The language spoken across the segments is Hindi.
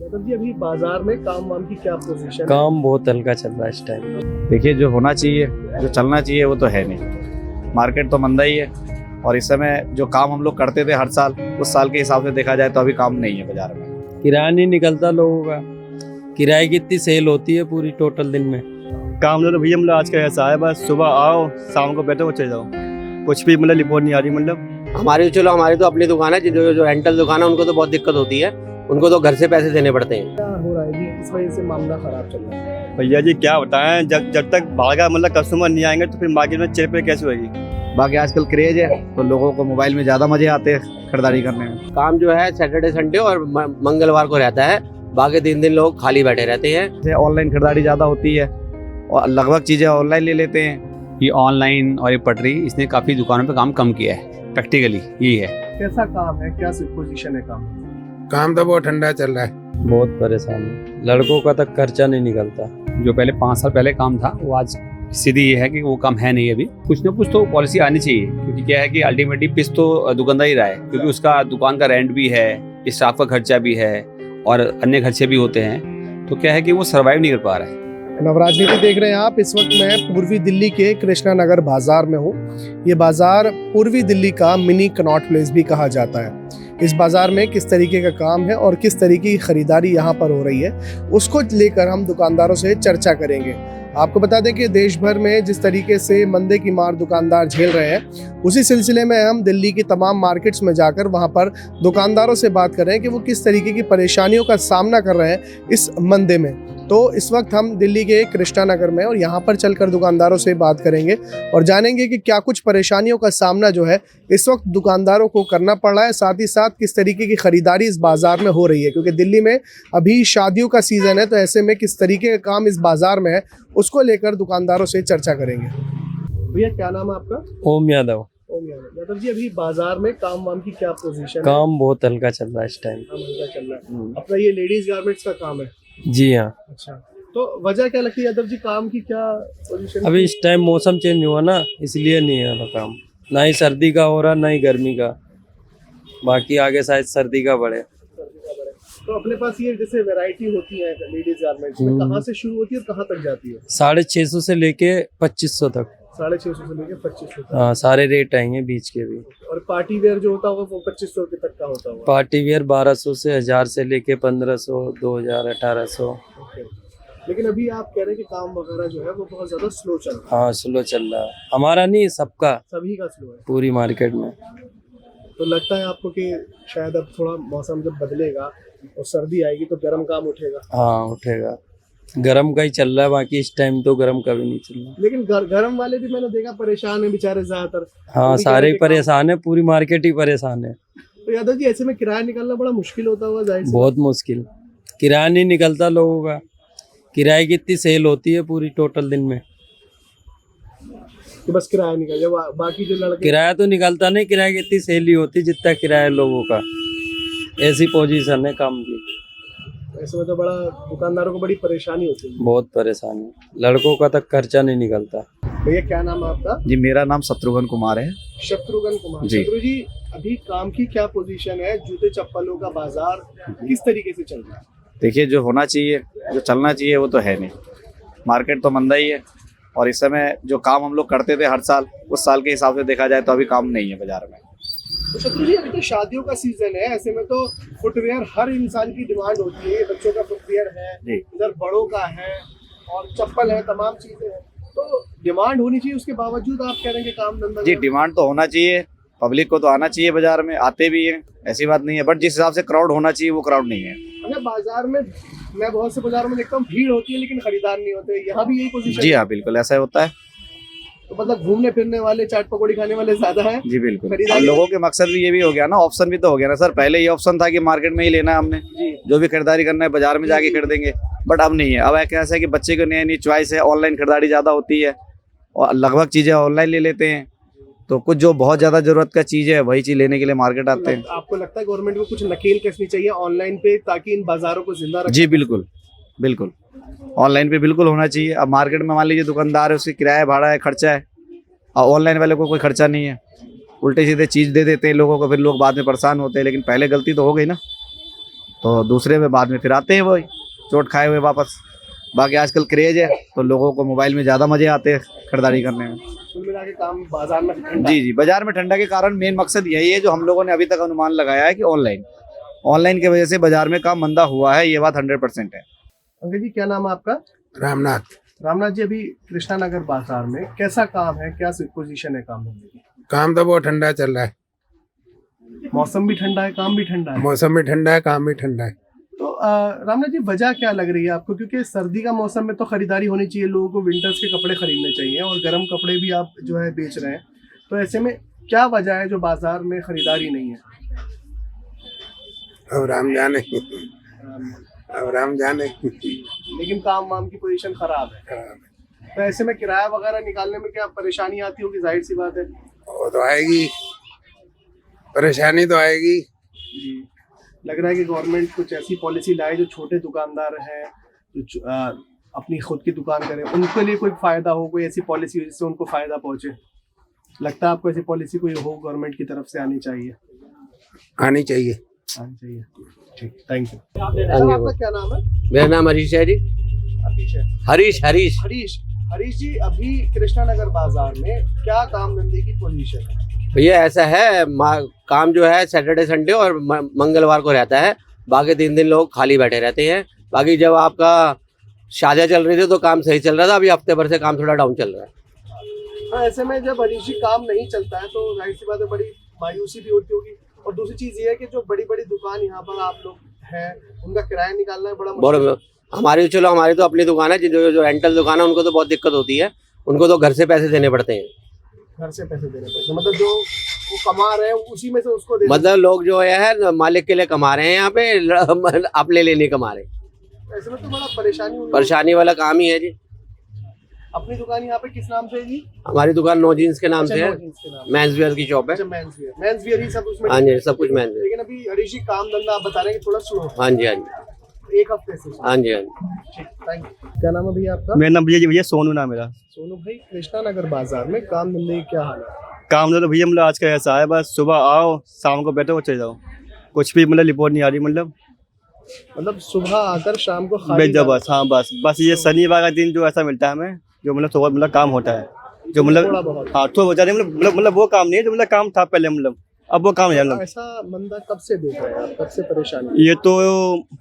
मतलब जी अभी बाजार में काम वाम की क्या पोजीशन है? काम बहुत हल्का चल रहा है इस टाइम। देखिए, जो होना चाहिए, जो चलना चाहिए वो तो है नहीं। मार्केट तो मंदा ही है और इस समय जो काम हम लोग करते थे हर साल, उस साल के हिसाब से देखा जाए तो अभी काम नहीं है बाजार में। किराया नहीं निकलता लोगों का। किराए की इतनी सेल होती है पूरी टोटल दिन में। काम तो भैया मतलब आज का ऐसा है, बस सुबह आओ शाम को बैठो चले जाओ, कुछ भी मतलब रिपोर्ट नहीं आ रही। मतलब हमारी तो अपनी दुकान है, जो रेंटल दुकान है उनको तो बहुत दिक्कत होती है, उनको तो घर से पैसे देने पड़ते हैं। क्या हो रहा है जी, इस वजह से मामला खराब चल रहा है? भैया जी क्या बताएं, जब तक भागा मतलब कस्टमर नहीं आएंगे तो फिर मार्केट में चेहरे पे कैसे होगी। बाकी आजकल क्रेज है तो लोगों को मोबाइल में ज़्यादा मजे आते हैं खरीदारी करने में। काम जो है सैटरडे संडे और मंगलवार को रहता है, बाकी 3 दिन लोग खाली बैठे रहते हैं। ऑनलाइन खरीदारी ज़्यादा होती है और लगभग चीज़ें ऑनलाइन ले लेते हैं। ये ऑनलाइन और ये पटरी, इसने काफ़ी दुकानों पे काम कम किया है। प्रैक्टिकली यही है। कैसा काम है, क्या पोजीशन है काम? काम तो बहुत ठंडा चल रहा है। बहुत परेशानी, लड़कों का तक खर्चा नहीं निकलता। जो पहले 5 साल पहले काम था वो आज सीधी ये है कि वो काम है नहीं। अभी कुछ ना कुछ तो पॉलिसी आनी चाहिए, क्योंकि क्या है कि अल्टीमेटली पिस तो दुकानदार ही रहा है, क्योंकि उसका दुकान का रेंट भी है, स्टाफ का खर्चा भी है और अन्य खर्चे भी होते हैं। तो क्या है कि वो सर्वाइव नहीं कर पा रहा है। नवराजनीति देख रहे हैं आप। इस वक्त मैं पूर्वी दिल्ली के कृष्णा नगर बाजार में हूँ। ये बाजार पूर्वी दिल्ली का मिनी कनॉट प्लेस भी कहा जाता है। इस बाजार में किस तरीके का काम है और किस तरीके की खरीदारी यहाँ पर हो रही है, उसको लेकर हम दुकानदारों से चर्चा करेंगे। आपको बता दें कि देश भर में जिस तरीके से मंदे की मार दुकानदार झेल रहे हैं, उसी सिलसिले में हम दिल्ली की तमाम मार्केट्स में जाकर वहाँ पर दुकानदारों से बात कर रहे हैं कि वो किस तरीके की परेशानियों का सामना कर रहे हैं इस मंदे में। तो इस वक्त हम दिल्ली के कृष्णा नगर में और यहाँ पर चलकर दुकानदारों से बात करेंगे और जानेंगे कि क्या कुछ परेशानियों का सामना जो है इस वक्त दुकानदारों को करना पड़ रहा है, साथ ही साथ किस तरीके की खरीदारी इस बाजार में हो रही है, क्योंकि दिल्ली में अभी शादियों का सीज़न है। तो ऐसे में किस तरीके का काम इस बाजार में है, उसको लेकर दुकानदारों से चर्चा करेंगे। भैया क्या नाम है आपका? ओम यादव। ओम यादव जी, अभी बाजार में काम वाम की क्या पोजीशन है? काम बहुत हल्का चल रहा है इस टाइम। काम हल्का चल रहा है। अपना ये लेडीज गारमेंट्स का काम है? जी हाँ। अच्छा, तो वजह क्या लगती है यादव जी, काम की क्या पोजीशन? अभी इस टाइम मौसम चेंज हुआ ना, इसलिए नहीं है ना काम। ना ही सर्दी का हो रहा, ना ही गर्मी का। बाकी आगे शायद सर्दी का बढ़े। तो अपने पास ये जैसे वैरायटी होती है लेडीज गारमेंट्स में, कहाँ से शुरू होती है और कहाँ तक जाती है? 650 से लेके 2500 तक। 650 से लेके 2500 तक। हाँ, सारे रेट आएंगे बीच के भी। और पार्टी वेयर जो होता होगा वो 2500 के तक का होता होगा? पार्टी वेयर 1200 से 1000 से लेके 1500, 2000, 1800। लेकिन अभी आप कह रहे हैं कि काम वगैरह जो है वो बहुत ज्यादा स्लो चल रहा है। हाँ, स्लो चल रहा है। हमारा नहीं, सबका, सभी का स्लो है पूरी मार्केट में। तो लगता है आपको कि शायद अब थोड़ा मौसम जब बदलेगा और सर्दी आएगी तो गर्म काम उठेगा? हाँ, उठेगा। गरम का ही चल रहा है, बाकी इस टाइम तो गरम का भी नहीं चल रहा। लेकिन गरम वाले भी मैंने देखा परेशान है बेचारे ज्यादातर। हाँ, सारे ही परेशान है, पूरी मार्केट ही परेशान है। तो यादव जी ऐसे में किराया निकालना बड़ा मुश्किल होता होगा जाहिर सी बहुत मुश्किल। किराया नहीं निकलता लोगों का। किराए की इतनी सेल होती है पूरी टोटल दिन में। कि बस किराया निकल जाए, बाकी जो लड़के। किराया तो निकलता नहीं, किराए की इतनी सेल ही होती जितना किराया लोगों का। ऐसी पोजीशन है काम की। ऐसे में तो बड़ा दुकानदारों को बड़ी परेशानी होती है। बहुत परेशानी, लड़कों का तक खर्चा नहीं निकलता। भैया क्या नाम है आपका? जी, मेरा नाम शत्रुघ्न कुमार है। शत्रुघ्न कुमार जी। शत्रु जी, अभी काम की क्या पोजीशन है? जूते चप्पलों का बाजार किस तरीके से चल रहा है? देखिए, जो होना चाहिए, जो चलना चाहिए वो तो है नहीं। मार्केट तो मंदा ही है और इस समय जो काम हम लोग करते थे हर साल, उस साल के हिसाब से देखा जाए तो अभी काम नहीं है बाजार में। तो शत्रु जी, अभी तो शादियों का सीजन है, ऐसे में तो फुटवेयर हर इंसान की डिमांड होती है। बच्चों का फुटवेयर है, इधर बड़ों का है और चप्पल है, तमाम चीजें हैं। तो डिमांड होनी चाहिए, उसके बावजूद आप कह रहे हैं कि काम धंधा। जी, डिमांड तो होना चाहिए, पब्लिक को तो आना चाहिए बाजार में, आते भी हैं, ऐसी बात नहीं है, बट जिस हिसाब से क्राउड होना चाहिए वो क्राउड नहीं है। अच्छा, बाजार में मैं बहुत से बाजारों में देखता हूँ भीड़ होती है लेकिन खरीदार नहीं होते, यहाँ भी यही पोजीशन? जी हाँ, बिल्कुल ऐसा होता है। तो मतलब घूमने फिरने वाले, चाट पकौड़ी खाने वाले ज्यादा है? जी बिल्कुल। अब लोगों के मकसद भी ये भी हो गया ना, ऑप्शन भी तो हो गया ना सर। पहले ये ऑप्शन था कि मार्केट में ही लेना है हमने, जो भी खरीदारी करना है बाजार में जाके खरीदेंगे, बट अब नहीं है। अब कैसा है कि बच्चे को नई नई चॉइस है, ऑनलाइन खरीदारी ज़्यादा होती है और लगभग चीज़ें ऑनलाइन ले लेते हैं। तो कुछ जो बहुत ज़्यादा ज़रूरत का चीज़ है वही चीज़ लेने के लिए मार्केट आते हैं। आपको लगता है गवर्नमेंट को कुछ नकेल कसनी चाहिए ऑनलाइन पे, ताकि इन बाजारों को जिंदा रखे? जी बिल्कुल बिल्कुल, ऑनलाइन पे बिल्कुल होना चाहिए। अब मार्केट में मान लीजिए दुकानदार है, उसकी किराया भाड़ा है, खर्चा है, और ऑनलाइन वाले को कोई खर्चा नहीं है, उल्टे सीधे चीज़ दे देते हैं लोगों को, फिर लोग बाद में परेशान होते हैं। लेकिन पहले गलती तो हो गई ना, तो तो दूसरे में बाद में फिर आते हैं वही चोट खाए हुए वापस। बाकी आजकल क्रेज है तो लोगों को मोबाइल में ज़्यादा मजे आते हैं खरीदारी करने में। कुल मिला के काम बाजार में ठंडा जी बाजार में ठंडा के कारण मेन मकसद यही है जो हम लोगों ने अभी तक अनुमान लगाया है कि ऑनलाइन की वजह से बाजार में काम मंदा हुआ है, ये बात 100% है। अंकल जी क्या नाम है आपका? रामनाथ। रामनाथ जी, अभी कृष्णा नगर बाजार में कैसा काम है, क्या पोजीशन है काम धंधे की? काम तो बहुत ठंडा चल रहा है, मौसम भी ठंडा है, काम भी ठंडा है। मौसम भी ठंडा है, काम भी ठंडा है। तो रामनाथ जी वजह क्या लग रही है आपको? क्योंकि सर्दी का मौसम में तो खरीदारी होनी चाहिए, लोगों को विंटर्स के कपड़े खरीदने चाहिए और गर्म कपड़े भी आप जो है बेच रहे हैं, तो ऐसे में क्या वजह है जो बाजार में खरीदारी नहीं है? अब राम जाने, अब राम जाने। लेकिन काम वाम की पोजीशन खराब है, तो ऐसे में किराया वगैरह निकालने में क्या परेशानी आती होगी? जाहिर सी बात है। वो तो आएगी, परेशानी तो आएगी। जी, लग रहा है कि गवर्नमेंट कुछ ऐसी पॉलिसी लाए जो छोटे दुकानदार हैं, जो अपनी खुद की दुकान करें, उनके लिए कोई फायदा हो, कोई ऐसी पॉलिसी जिससे उनको फायदा पहुंचे। लगता है आपको ऐसी पॉलिसी कोई हो गवर्नमेंट की तरफ से आनी चाहिए? आनी चाहिए। आनी चाहिए। ठीक, थैंक यू। हाँ सर जी, आपका क्या नाम है? मेरा नाम हरीश है जी। अतीश है। हरीश हरीश हरीश, हरीश जी अभी कृष्णा नगर बाजार में क्या काम धंधे की पोजीशन है? भैया ऐसा है, काम जो है सैटरडे संडे और मंगलवार को रहता है, बाकी 3 दिन लोग खाली बैठे रहते हैं। बाकी जब आपका शादियाँ चल रही थी तो काम सही चल रहा था, अभी हफ्ते भर से काम थोड़ा डाउन चल रहा है। तो ऐसे में जब हरीश जी काम नहीं चलता है तो जाहिर सी बात है बड़ी मायूसी भी होती होगी। और दूसरी चीज ये है कि जो बड़ी बड़ी दुकान यहाँ पर आप लोग हैं, उनका किराया निकालना बड़ा मुश्किल है। हमारी चलो हमारी तो अपनी दुकान है, जो रेंटल दुकान है उनको तो बहुत दिक्कत होती है, उनको तो घर से पैसे देने पड़ते हैं। घर से पैसे देने पड़ते हैं, मतलब जो वो कमा रहे हैं उसी में से उसको दे मतलब लोग जो है मालिक के लिए कमा रहे हैं, यहाँ पे अपने लिए नहीं कमा रहे। ऐसे में तो बड़ा परेशानी परेशानी वाला काम ही है जी। अपनी दुकान यहाँ पे किस नाम से है जी? हमारी दुकान नो जीन्स के नाम से है, नो जीन्स के नाम। मेंस वेयर की शॉप है। अच्छा, मेंस वियर ही सब उसमें। हाँ जी, सब कुछ मेंस वेयर। लेकिन अभी हरीश जी काम धंधा आप बता रहे हैं कि थोड़ा स्लो है। हाँ जी हाँ जी, 1 हफ्ते से। हाँ जी हाँ जी। Thank you. क्या नाम है भैया आपका? मेरा नाम भैया सोनू नाम मेरा। सोनू भाई, कृष्णा नगर बाजार में काम धंधे की क्या हाल है? काम तो भैया मतलब आज का ऐसा है, बस सुबह आओ शाम को बैठो चले जाओ, कुछ भी मतलब रिपोर्ट नहीं आ रही। मतलब सुबह आकर शाम को बेच जाओ बस। हाँ बस ये शनिवार का दिन जो ऐसा मिलता है हमें, जो मतलब थोड़ा मतलब काम होता है, जो थोड़ा मतलब बहुत। हाँ थोड़ा बहुत मतलब वो काम नहीं है जो मतलब काम था पहले, मतलब अब वो काम है मतलब। ऐसा मंदा कब से देख रहे हैं आप, कब से परेशानी?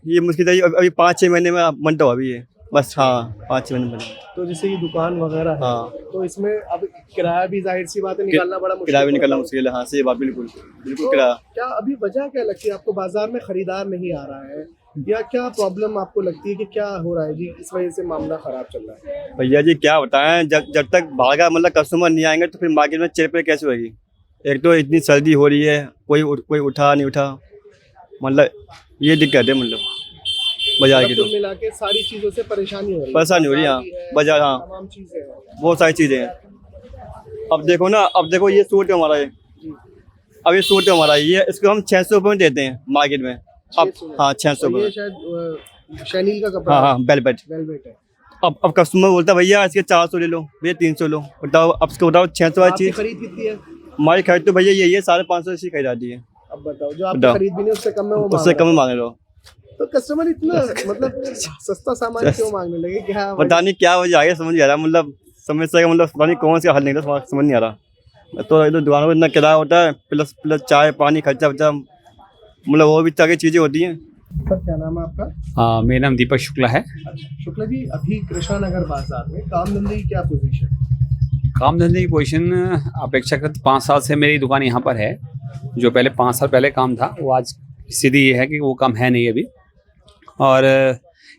ये मुश्किल है, अभी 5-6 महीने में बनता हो अभी ये बस। हाँ 5-6 महीने में। तो जैसे ये दुकान वगैरह है, हाँ तो इसमें अब किराया भी जाहिर सी बात है निकालना बड़ा मुश्किल। किराया भी निकलना मुश्किल है। हाँ सही बात, बिल्कुल तो किराया। क्या अभी वजह क्या लगती है आपको, बाजार में खरीदार नहीं आ रहा है, या क्या प्रॉब्लम आपको लगती है कि क्या हो रहा है जी, इस वजह से मामला खराब चल रहा है? भैया जी क्या बताएं, जब तक भागा मतलब कस्टमर नहीं आएंगे तो फिर मार्केट में चेहरे पे कैसे होगी? एक तो इतनी सर्दी हो रही है, कोई उठा नहीं उठा, मतलब ये दिक्कत है मतलब बाजार की। तो कुल मिला के सारी चीजों से परेशानी हो रही है। परेशानी हो रही है, हाँ बाजार, हाँ तमाम चीजें हैं। बहुत सारी चीज़ें हैं। अब देखो ना, अब देखो ये सूट है हमारा, अब ये सूट है हमारा, ये इसको हम 600 रुपये में देते हैं मार्केट में। अब हाँ 600 ये रुपये। शायद शैनील का कपड़ा। हाँ वेलवेट है। अब कस्टमर बोलता है भैया इसके 400 ले लो, भैया 300 लो, बताओ अब इसको बताओ 600 वाली आपकी चीज़। खरीद कितनी है? हमारी खरीद तो भैया यही है, 550 से खरीद आती है। अब बताओ, जो आपकी बताओ। खरीद भी नहीं उससे कम में वो उससे मांग कम रहा मांग लो। है। तो कस्टमर इतना मतलब सस्ता सामान क्यों मांगने लगे, क्या पता नहीं क्या वजह आगे, समझ नहीं आ रहा, मतलब समस्या का मतलब पता नहीं कौन सा हल निकला, समझ नहीं आ रहा। तो इधर दुकानों में इतना किराया होता है, प्लस चाय पानी खर्चा वर्चा, मतलब वो भी तरह की चीज़ें होती हैं। सर क्या नाम है आपका? हाँ मेरा नाम दीपक शुक्ला है। शुक्ला जी, अभी कृष्णा नगर बाजार में काम धंधे की क्या पोजीशन है? काम धंधे की पोजीशन अपेक्षाकृत 5 साल से मेरी दुकान यहाँ पर है। जो पहले 5 साल पहले काम था वो आज स्थिति ये है कि वो काम है नहीं अभी। और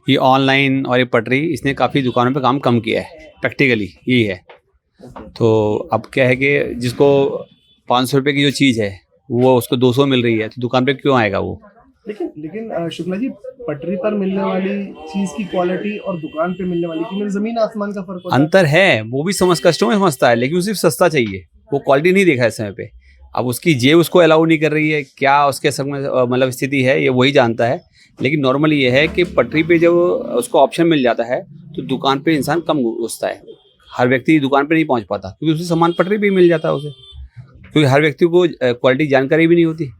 ये ऑनलाइन और ये पटरी, इसने काफ़ी दुकानों पे काम कम किया है, प्रैक्टिकली यही है। तो अब क्या है कि जिसको 500 रुपये की जो चीज़ है वो उसको 200 मिल रही है, तो दुकान पे क्यों आएगा वो? लेकिन शुक्ला जी, पटरी पर मिलने वाली चीज की क्वालिटी और दुकान पे मिलने वाली की जमीन आसमान का फर्क होता है। अंतर है, वो भी कस्टमर समझता है, लेकिन उसे सिर्फ सस्ता चाहिए, वो क्वालिटी नहीं देखा है समय पे। अब उसकी जेब उसको अलाउ नहीं कर रही है, क्या उसके सब में मतलब स्थिति है ये वही जानता है। लेकिन नॉर्मली ये है कि पटरी पे जब उसको ऑप्शन मिल जाता है तो दुकान पे इंसान कम घुसता है। हर व्यक्ति दुकान पे नहीं पहुंच पाता क्योंकि उसे सामान पटरी पे ही मिल जाता है उसे, क्योंकि हर व्यक्ति को क्वालिटी जानकारी भी नहीं होती।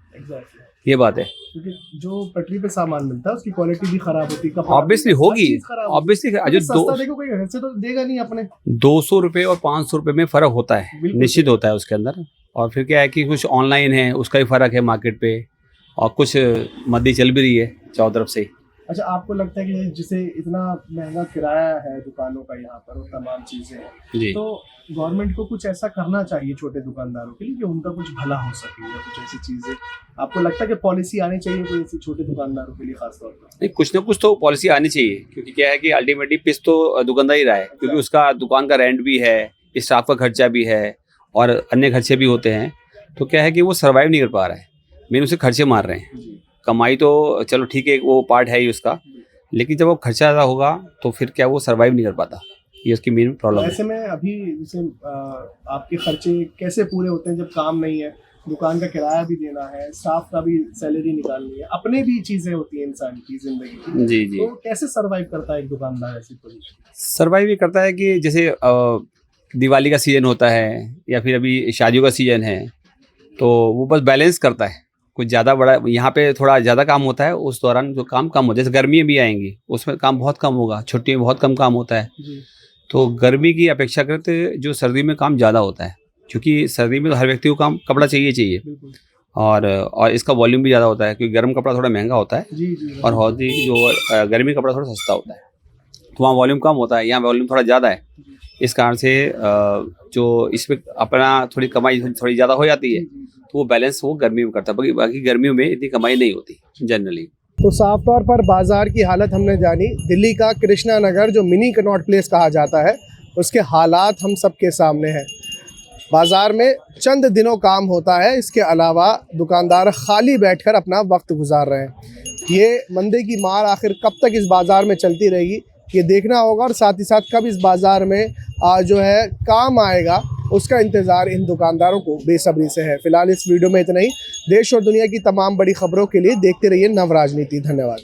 ये बात है। क्योंकि जो पटरी पे सामान मिलता है उसकी क्वालिटी भी खराब होती है। ऑब्वियसली होगी, ऑब्वियसली जो सस्ता देखो कोई घर से तो देगा नहीं अपने। 200 रुपये और 500 रुपये में फ़र्क होता है, बिल्कुल निश्चित होता है उसके अंदर। और फिर क्या है कि कुछ ऑनलाइन है, उसका भी फ़र्क है मार्केट पे, और कुछ मंदी चल भी रही है चारों तरफ से। अच्छा, आपको लगता है कि जिसे इतना महंगा किराया है दुकानों का यहाँ पर और तमाम चीजें हैं, जी, तो गवर्नमेंट को कुछ ऐसा करना चाहिए छोटे दुकानदारों के लिए कि उनका कुछ भला हो सके, या कुछ ऐसी चीजें आपको लगता है कि पॉलिसी आनी चाहिए कोई ऐसी छोटे दुकानदारों के लिए खासतौर पर? नहीं, कुछ ना कुछ तो पॉलिसी आनी चाहिए, क्योंकि क्या है कि अल्टीमेटली पिस तो दुकानदार ही रहा है, क्योंकि उसका दुकान का रेंट भी है, स्टाफ का खर्चा भी है और अन्य खर्चे भी होते हैं। तो क्या है कि वो सर्वाइव नहीं कर पा रहा है, मेन उसे खर्चे मार रहे हैं। कमाई तो चलो ठीक है, वो पार्ट है ही उसका, लेकिन जब वो खर्चा ज़्यादा होगा तो फिर क्या वो सर्वाइव नहीं कर पाता, ये उसकी मेन प्रॉब्लम है। ऐसे में अभी जैसे आपके खर्चे कैसे पूरे होते हैं जब काम नहीं है, दुकान का किराया भी देना है, स्टाफ का भी सैलरी निकालनी है, अपने भी चीजें होती हैं इंसान की जिंदगी की, जी जी, तो कैसे सरवाइव करता है एक दुकानदार ऐसी पोजीशन? सर्वाइव ही करता है कि जैसे दिवाली का सीज़न होता है या फिर अभी शादियों का सीज़न है, तो वो बस बैलेंस करता है। कुछ ज़्यादा बड़ा यहाँ पे थोड़ा ज़्यादा काम होता है, उस दौरान जो काम कम होता है, जैसे गर्मी भी आएंगी उसमें काम बहुत कम होगा, छुट्टी में बहुत कम काम होता है। तो गर्मी की अपेक्षाकृत जो सर्दी में काम ज़्यादा होता है, क्योंकि सर्दी में तो हर व्यक्ति को काम कपड़ा चाहिए और इसका वॉल्यूम भी ज़्यादा होता है, क्योंकि गर्म कपड़ा थोड़ा महंगा होता है और हौदी जो गर्मी कपड़ा थोड़ा सस्ता होता है, तो वहाँ वॉल्यूम कम होता है, यहाँ वॉल्यूम थोड़ा ज़्यादा है। इस कारण से जो इसमें अपना थोड़ी कमाई थोड़ी ज़्यादा हो जाती है, तो वो बैलेंस वो गर्मी में करता है, बाकी गर्मियों में इतनी कमाई नहीं होती जनरली। तो साफ तौर पर बाजार की हालत हमने जानी। दिल्ली का कृष्णा नगर जो मिनी कनॉट प्लेस कहा जाता है, उसके हालात हम सबके सामने हैं। बाजार में चंद दिनों काम होता है, इसके अलावा दुकानदार खाली बैठकर अपना वक्त गुजार रहे हैं। ये मंदी की मार आखिर कब तक इस बाज़ार में चलती रहेगी, ये देखना होगा, और साथ ही साथ कब इस बाज़ार में जो है काम आएगा, उसका इंतज़ार इन दुकानदारों को बेसब्री से है। फिलहाल इस वीडियो में इतना ही। देश और दुनिया की तमाम बड़ी खबरों के लिए देखते रहिए नव राजनीति। धन्यवाद।